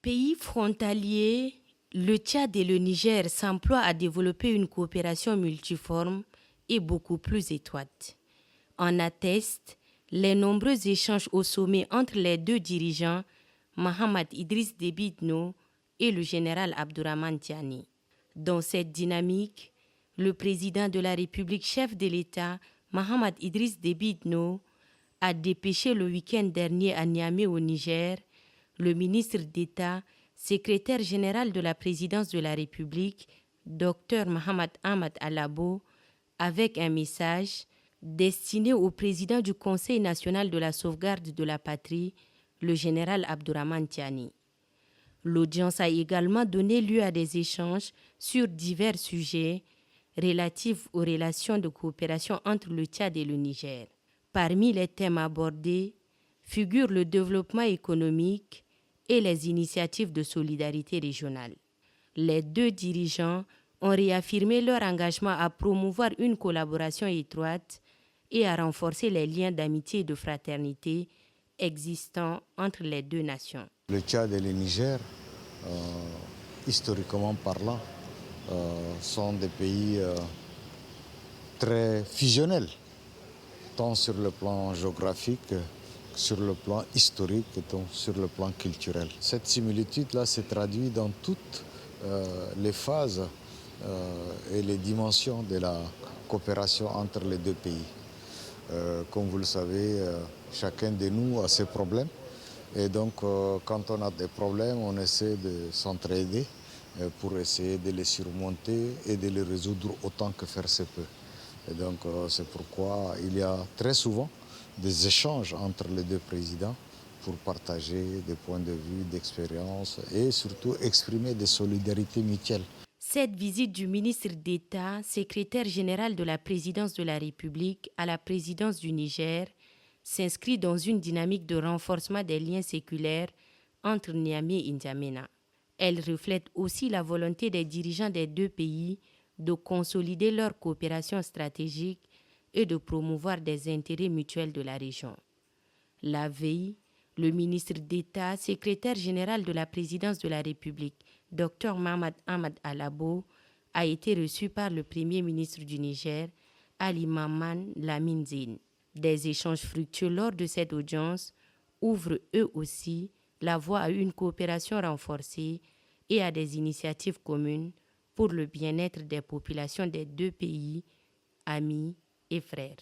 Pays frontaliers, le Tchad et le Niger s'emploient à développer une coopération multiforme et beaucoup plus étroite. En attestent les nombreux échanges au sommet entre les deux dirigeants, Mohamed Idriss Déby Itno et le général Abdourahmane Tiani. Dans cette dynamique, le président de la République, chef de l'État, Mohamed Idriss Déby Itno, a dépêché le week-end dernier à Niamey au Niger le ministre d'État, secrétaire général de la présidence de la République, Dr Mohamed Ahmad Alabo, avec un message destiné au président du Conseil national de la sauvegarde de la patrie, le général Abdourahmane Tiani. L'audience a également donné lieu à des échanges sur divers sujets relatifs aux relations de coopération entre le Tchad et le Niger. Parmi les thèmes abordés figurent le développement économique et les initiatives de solidarité régionale. Les deux dirigeants ont réaffirmé leur engagement à promouvoir une collaboration étroite et à renforcer les liens d'amitié et de fraternité existants entre les deux nations. Le Tchad et le Niger, historiquement parlant, sont des pays très fusionnels, tant sur le plan géographique, sur le plan historique et sur le plan culturel. Cette similitude-là se traduit dans toutes les phases et les dimensions de la coopération entre les deux pays. Comme vous le savez, chacun de nous a ses problèmes. Et donc, quand on a des problèmes, on essaie de s'entraider pour essayer de les surmonter et de les résoudre autant que faire se peut. Et donc, c'est pourquoi il y a très souvent des échanges entre les deux présidents pour partager des points de vue, d'expérience et surtout exprimer des solidarités mutuelles. Cette visite du ministre d'État, secrétaire général de la présidence de la République à la présidence du Niger, s'inscrit dans une dynamique de renforcement des liens séculaires entre Niamey et N'Djamena. Elle reflète aussi la volonté des dirigeants des deux pays de consolider leur coopération stratégique et de promouvoir des intérêts mutuels de la région. La veille, le ministre d'État, secrétaire général de la présidence de la République, Dr Mohamed Ahmad Alabo, a été reçu par le premier ministre du Niger, Ali Maman Lamine Zeine. Des échanges fructueux lors de cette audience ouvrent eux aussi la voie à une coopération renforcée et à des initiatives communes pour le bien-être des populations des deux pays, amis et frères.